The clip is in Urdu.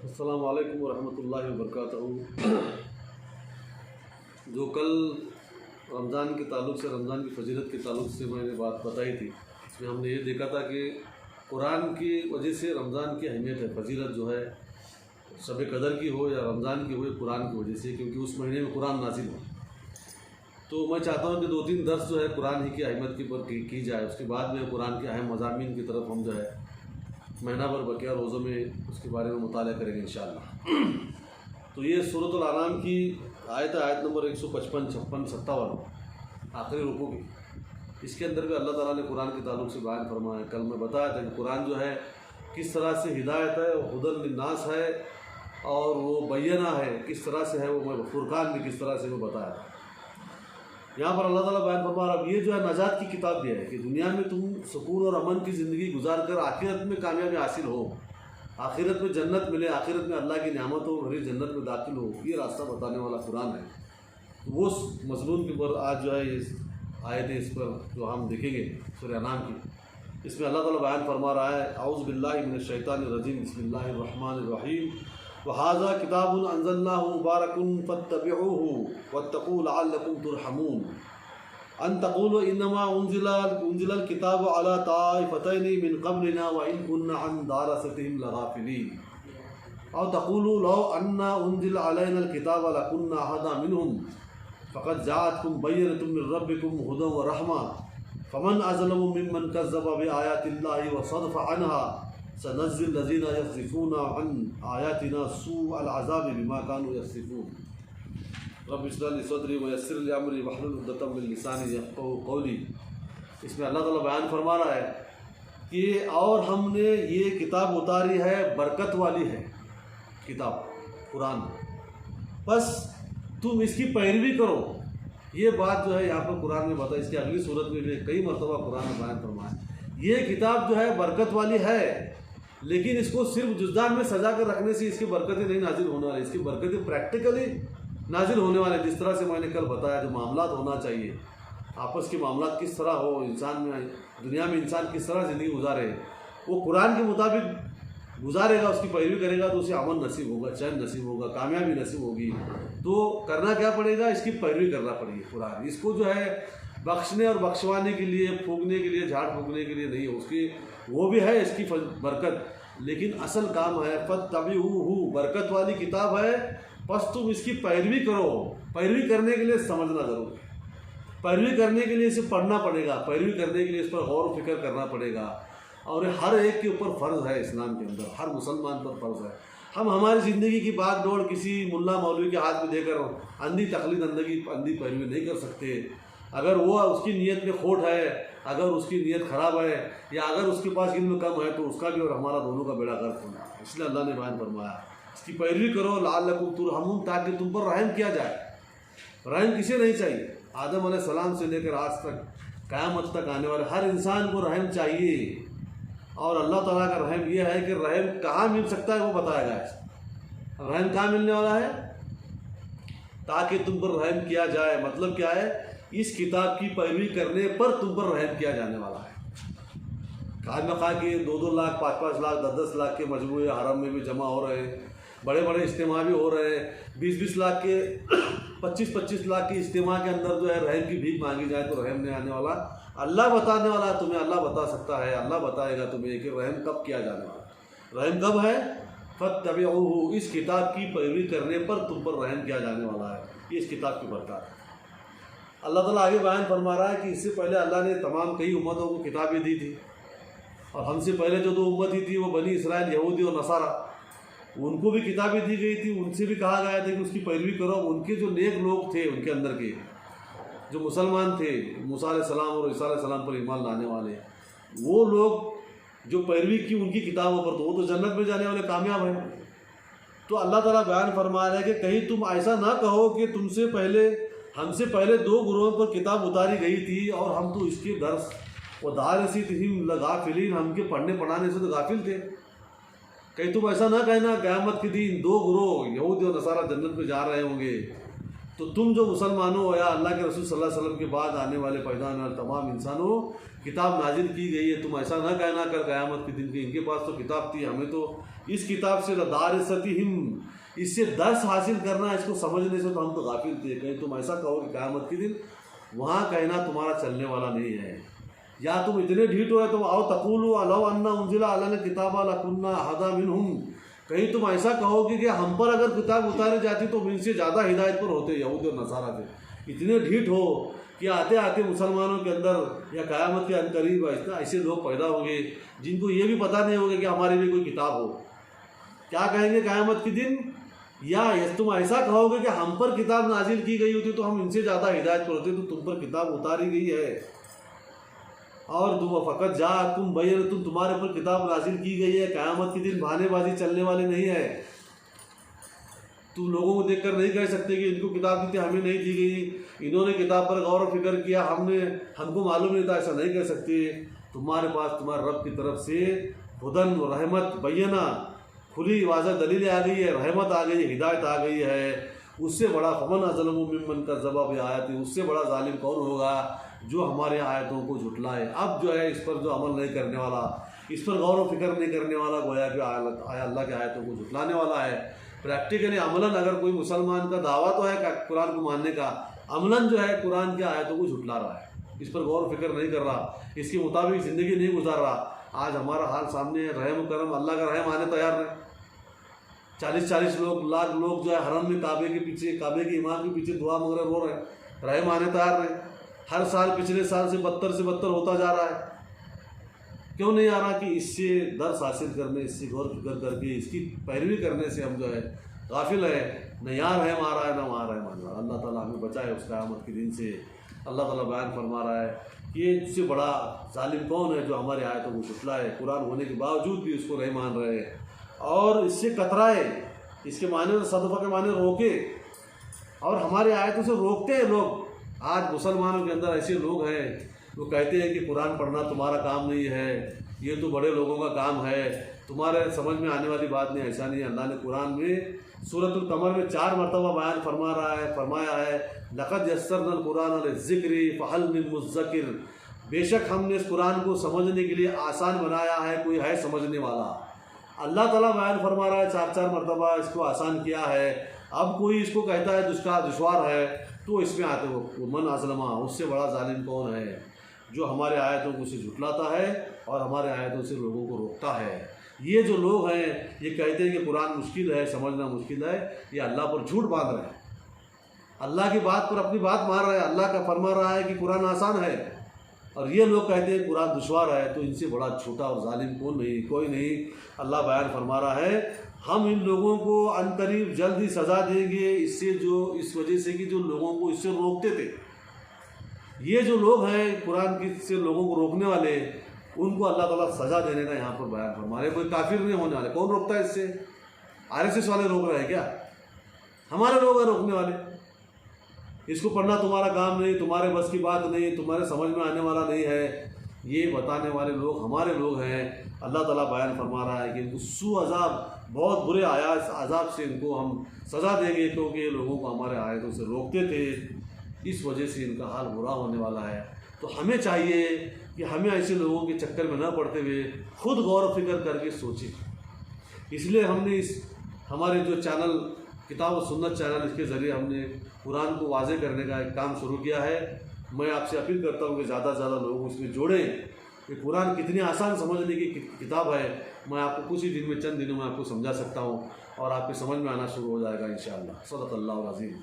السلام علیکم ورحمۃ اللہ وبرکاتہ۔ جو کل رمضان کے تعلق سے، رمضان کی فضیلت کے تعلق سے میں نے بات بتائی تھی، اس میں ہم نے یہ دیکھا تھا کہ قرآن کی وجہ سے رمضان کی اہمیت ہے، فضیلت جو ہے شب قدر کی ہو یا رمضان کی ہو، قرآن کی وجہ سے، کیونکہ اس مہینے میں قرآن نازل ہو۔ تو میں چاہتا ہوں کہ 2-3 درس جو ہے قرآن ہی کی اہمیت کے پر کی جائے، اس کے بعد میں قرآن کے اہم مضامین کی طرف ہم جو ہے مہینہ بھر بقیہ روزوں میں اس کے بارے میں مطالعہ کریں گے انشاءاللہ۔ تو یہ سورۃ الانعام کی آیت نمبر 155، 56، 57 آخری رکوع کی، اس کے اندر بھی اللہ تعالیٰ نے قرآن کے تعلق سے بیان فرمایا۔ کل میں بتایا تھا کہ قرآن جو ہے کس طرح سے ہدایت ہے، ہدی للناس ہے، اور وہ بینہ ہے، کس طرح سے ہے، وہ فرقان بھی کس طرح سے وہ بتایا تھا۔ یہاں پر اللہ تعالیٰ بیان فرما رہا ہے، یہ جو ہے نجات کی کتاب دیا ہے کہ دنیا میں تم سکون اور امن کی زندگی گزار کر آخرت میں کامیابی حاصل ہو، آخرت میں جنت ملے، آخرت میں اللہ کی نعمتوں بھری جنت میں داخل ہو، یہ راستہ بتانے والا قرآن ہے۔ وہ مضمون کے اوپر آج جو ہے یہ آیتیں اس پر جو ہم دیکھیں گے سورہ انعام کی، اس میں اللہ تعالیٰ بیان فرما رہا ہے، اعوذ باللہ من الشیطان الرجیم، بسم اللہ الرحمن الرحیم، وَهَذَا كِتَابٌ أَنزَلْنَاهُ مُبَارَكٌ فَاتَّبِعُوهُ وَاتَّقُوا لَعَلَّكُمْ تُرْحَمُونَ أَن تَقُولُوا إِنَّمَا أُنزِلَ الْكِتَابُ عَلَى طَائِفَتَيْنِ مِنْ قَبْلِنَا وَإِنْ كُنَّا عَنْ دَرَاسَتِهِمْ لَغَافِلِينَ أَوْ تَقُولُوا لَوْ أَنَّا أُنزِلَ عَلَيْنَا الْكِتَابُ لَكُنَّا أَهْدَىٰ مِنْهُمْ فَقَدْ جَاءَتْكُمْ بَيِّنَةٌ مِّن رَّبِّكُمْ هُدًى وَرَحْمَةٌ فَمَنْ أَظْلَمُ مِمَّنْ كَذَّبَ بِآيَاتِ اللَّهِ وَصَدَفَ عَنْهَا سنزل الذين يصدفون عن آياتنا سوء العذاب بما كانوا يصدفون رب اشرح لي صدري ويسر لي امري واحلل عقدة من لساني يفقهوا قولي۔ اس میں اللہ تعالیٰ بیان فرما رہا ہے کہ اور ہم نے یہ کتاب اتاری ہے، برکت والی ہے کتاب قرآن، بس تم اس کی پیروی کرو۔ یہ بات جو ہے یہاں پر قرآن میں بتا، اس کی اگلی صورت میں بھی کئی مرتبہ قرآن میں بیان فرمایا، یہ کتاب جو ہے برکت والی ہے، لیکن اس کو صرف جزدان میں سجا کر رکھنے سے اس کی برکتیں نہیں نازل ہونے والی، اس کی برکتیں پریکٹیکلی نازل ہونے والے، جس طرح سے میں نے کل بتایا، جو معاملات ہونا چاہیے، آپس کے معاملات کس طرح ہو، انسان میں دنیا میں انسان کس طرح زندگی گزارے، وہ قرآن کے مطابق گزارے گا، اس کی پیروی کرے گا تو اسے امن نصیب ہوگا، چین نصیب ہوگا، کامیابی نصیب ہوگی۔ تو کرنا کیا پڑے گا؟ اس کی پیروی کرنا پڑے گی۔ قرآن اس کو جو ہے بخشنے اور بخشوانے کے لیے، پھونکنے کے لیے، جھاڑ پھونکنے کے لیے نہیں ہے، اس کی وہ بھی ہے اس کی برکت، لیکن اصل کام ہے فَاتَّبِعُوهُ، برکت والی کتاب ہے، بس تم اس کی پیروی کرو۔ پیروی کرنے کے لیے سمجھنا ضرور ہے، پیروی کرنے کے لیے اسے پڑھنا پڑے گا، پیروی کرنے کے لیے اس پر غور و فکر کرنا پڑے گا، اور ہر ایک کے اوپر فرض ہے، اسلام کے اندر ہر مسلمان پر فرض ہے۔ ہم ہماری زندگی کی باغ ڈور کسی ملا مولوی کے ہاتھ میں دے کر اندھی تقلید، اندھی پیروی نہیں کر سکتے۔ اگر وہ اس کی نیت میں کھوٹ ہے، اگر اس کی نیت خراب ہے، یا اگر اس کے پاس علم کم ہے، تو اس کا بھی اور ہمارا دونوں کا بیڑا غرق ہونا ہے۔ اس لیے اللہ نے بیان فرمایا اس کی پیروی کرو، لعلکم ترحمون، تاکہ تم پر رحم کیا جائے۔ رحم کسے نہیں چاہیے؟ آدم علیہ السلام سے لے کر آج تک قیامت تک آنے والے ہر انسان کو رحم چاہیے، اور اللہ تعالیٰ کا رحم یہ ہے کہ رحم کہاں مل سکتا ہے وہ بتائے گا۔ رحم کہاں ملنے والا ہے؟ تاکہ تم پر رحم کیا جائے، مطلب کیا ہے؟ اس کتاب کی پیروی کرنے پر تم پر رحم کیا جانے والا ہے۔ خواہ مخواہ کے 2-2 لاکھ، 5-5 لاکھ، 10-10 لاکھ کے مجموعے حرم میں بھی جمع ہو رہے ہیں، بڑے بڑے اجتماع بھی ہو رہے ہیں، 20-20 لاکھ کے، 25-25 لاکھ کے اجتماع کے اندر جو ہے رحم کی بھیک مانگی جائے تو رحم نہیں آنے والا، اللہ بتانے والا ہے تمہیں، اللہ بتا سکتا ہے، اللہ بتائے گا تمہیں کہ رحم کب کیا جانے والا۔ رحم کب ہے؟ فَاتَّبِعُوهُ، اس کتاب کی پیروی کرنے پر تم پر رحم کیا جانے والا ہے، یہ اس کتاب کی برکات ہے۔ اللہ تعالیٰ آگے بیان فرما رہا ہے کہ اس سے پہلے اللہ نے تمام کئی امتوں کو کتابیں دی تھی، اور ہم سے پہلے جو 2 امت ہی تھی وہ بنی اسرائیل، یہودی اور نصارہ، ان کو بھی کتابیں دی گئی تھی، ان سے بھی کہا گیا تھا کہ اس کی پیروی کرو۔ ان کے جو نیک لوگ تھے، ان کے اندر کے جو مسلمان تھے، موسیٰ علیہ السلام اور عیسیٰ علیہ السلام پر ایمان لانے والے، وہ لوگ جو پیروی کی ان کی کتابوں پر، تو وہ تو جنت میں جانے والے کامیاب ہیں۔ تو اللہ تعالیٰ بیان فرما رہا ہے کہ کہیں تم ایسا نہ کہو کہ ہم سے پہلے 2 گروہوں پر کتاب اتاری گئی تھی اور ہم تو اس کے درس وَدَارَسِتِهِمْ لَغَافِلِينَ، ہم کے پڑھنے پڑھانے سے تو غافل تھے۔ کہیں تم ایسا نہ کہنا قیامت کے دن 2 گروہ یہود اور نصارہ جنت میں جا رہے ہوں گے، تو تم جو مسلمانوں ہو یا اللہ کے رسول صلی اللہ علیہ وسلم کے بعد آنے والے پیدا ہونے والے تمام انسانوں، کتاب نازل کی گئی ہے، تم ایسا نہ کہنا کر قیامت کے دن کی ان کے پاس تو کتاب تھی، ہمیں تو اس کتاب سے دارستہم، اس سے درس حاصل کرنا، اس کو سمجھنے سے تو ہم تو غافل تھے. کہیں تم ایسا کہو کہ قیامت کے دن وہاں کہنا تمہارا چلنے والا نہیں ہے. یا تم اتنے ڈھیٹ ہوئے تم آؤ تقولوا لو ان انزل علینا کتاب لکنا اہدی منہم، کہیں تم ایسا کہو گے کہ ہم پر اگر کتاب اتاری جاتی تو ان سے زیادہ ہدایت پر ہوتے یہود اور نصارہ تھے. اتنے ڈھیٹ ہو کہ آتے آتے مسلمانوں کے اندر یا قیامت کے قریب ایسے لوگ پیدا ہوں گے جن کو یہ بھی پتہ نہیں ہوگا کہ ہمارے لیے کوئی کتاب ہو. کیا کہیں گے قیامت کے دن؟ یا تم ایسا کہو گے کہ ہم پر کتاب نازل کی گئی ہوتی تو ہم ان سے زیادہ ہدایت پر ہوتے، تو تم پر کتاب اتاری گئی ہے. اور تم فقط جا تم بین، تمہارے پر کتاب نازل کی گئی ہے. قیامت کے دن بہانے بازی چلنے والے نہیں ہے. تم لوگوں کو دیکھ کر نہیں کہہ سکتے کہ ان کو کتاب دی تھی ہمیں نہیں دی گئی، انہوں نے کتاب پر غور و فکر کیا ہم کو معلوم نہیں تھا، ایسا نہیں کہہ سکتے. تمہارے پاس تمہارے رب کی طرف سے ہدن و رحمت بینہ، کھلی واضح دلیلیں آ گئی ہے، رحمت آ گئی ہے، ہدایت آ گئی ہے. اس سے بڑا فمن اظلم ممن کذب بآیات، اس سے بڑا ظالم کون ہوگا جو ہمارے آیتوں کو جھٹلائے. اب جو ہے اس پر جو عمل نہیں کرنے والا، اس پر غور و فکر نہیں کرنے والا، گویا کہ اللہ کے آیتوں کو جھٹلانے والا ہے. پریکٹیکلی عملاً اگر کوئی مسلمان کا دعویٰ تو ہے قرآن کو ماننے کا، عملاً جو ہے قرآن کی آیتوں کو جھٹلا رہا ہے، اس پر غور و فکر نہیں کر رہا، اس کے مطابق زندگی نہیں گزار رہا. آج ہمارا حال سامنے ہے، رحم و کرم، اللہ کا رحم آنے تیار نہیں. 40 لوگ، لاکھ لوگ جو ہے حرم میں کعبے کے پیچھے، کعبے کے امام کے پیچھے دعا مانگ رہے، رو رہے ہیں، رحم آنے تیار نہیں. ہر سال پچھلے سال سے بدتر ہوتا جا رہا ہے. کیوں نہیں آ رہا؟ کہ اس سے درس حاصل کرنے، اس سے غور فکر کر کے اس کی پیروی کرنے سے ہم جو ہے غافل ہے. نہ یہاں رحم آ رہا ہے نہ وہاں رحم آ رہا ہے. اللہ تعالیٰ ہمیں بچائے اس قیامت کے دن سے. اللہ تعالیٰ بیان فرما رہا ہے کہ اس سے بڑا ظالم کون ہے جو ہمارے آیتوں کو جھٹلائے، قرآن ہونے کے باوجود بھی اس کو نہیں مان رہے اور اس سے کترائے. اس کے معنی صدفہ کے معنی روکے، اور ہمارے آیتوں سے روکتے ہیں لوگ. آج مسلمانوں کے اندر ایسے لوگ ہیں وہ کہتے ہیں کہ قرآن پڑھنا تمہارا کام نہیں ہے، یہ تو بڑے لوگوں کا کام ہے، تمہارے سمجھ میں آنے والی بات نہیں. ایسا نہیں ہے. اللہ نے قرآن میں سورۃ القمر میں 4 مرتبہ بیان فرمایا ہے لقد یسرنا القرآن للذکر فہل من مدکر، بے شک ہم نے اس قرآن کو سمجھنے کے لیے آسان بنایا ہے، کوئی ہے سمجھنے والا. اللہ تعالیٰ بیان فرما رہا ہے 4 مرتبہ اس کو آسان کیا ہے. اب کوئی اس کو کہتا ہے دشوار ہے تو اس میں آتے ہو من اظلمہ، اس سے بڑا ظالم کون ہے جو ہمارے آیتوں کو سے جھٹلاتا ہے اور ہمارے آیتوں سے لوگوں کو روکتا ہے. یہ جو لوگ ہیں یہ کہتے ہیں کہ قرآن مشکل ہے، سمجھنا مشکل ہے، یہ اللہ پر جھوٹ باندھ رہے ہیں، اللہ کی بات پر اپنی بات مار رہے ہیں. اللہ کا فرما رہا ہے کہ قرآن آسان ہے اور یہ لوگ کہتے ہیں قرآن دشوار ہے. تو ان سے بڑا چھوٹا اور ظالم کوئی نہیں. اللہ بیان فرما رہا ہے ہم ان لوگوں کو عنقریب جلد ہی سزا دیں گے، اس وجہ سے کہ جو لوگوں کو اس سے روکتے تھے. یہ جو لوگ ہیں قرآن کی سے لوگوں کو روکنے والے، ان کو اللہ تعالیٰ سزا دینے کا یہاں پر بیان فرما رہے. کوئی کافر نہیں ہونے والے. کون روکتا ہے اس سے؟ RSS والے روک رہے ہیں کیا؟ ہمارے لوگ ہیں روکنے والے. اس کو پڑھنا تمہارا کام نہیں، تمہارے بس کی بات نہیں، تمہارے سمجھ میں آنے والا نہیں ہے، یہ بتانے والے لوگ ہمارے لوگ ہیں. اللہ تعالیٰ بیان فرما رہا ہے کہ ان کو سوء عذاب، بہت برے عذاب سے ان کو ہم سزا دیں گے، کیونکہ یہ لوگوں کو ہمارے آیتوں سے روکتے تھے، اس وجہ سے ان کا حال برا ہونے والا ہے. تو ہمیں چاہیے کہ ہمیں ایسے لوگوں کے چکر میں نہ پڑتے ہوئے خود غور و فکر کر کے سوچیں. اس لیے ہم نے ہمارے جو چینل کتاب و سنت چینل، اس کے ذریعے ہم نے قرآن کو واضح کرنے کا ایک کام شروع کیا ہے. میں آپ سے اپیل کرتا ہوں کہ زیادہ سے زیادہ لوگ اس میں جوڑیں کہ قرآن کتنی آسان سمجھنے کی کتاب ہے. میں آپ کو کچھ ہی دن میں، چند دنوں میں آپ کو سمجھا سکتا ہوں اور آپ کی سمجھ میں آنا شروع ہو جائے گا انشاءاللہ. صدق اللہ العظیم.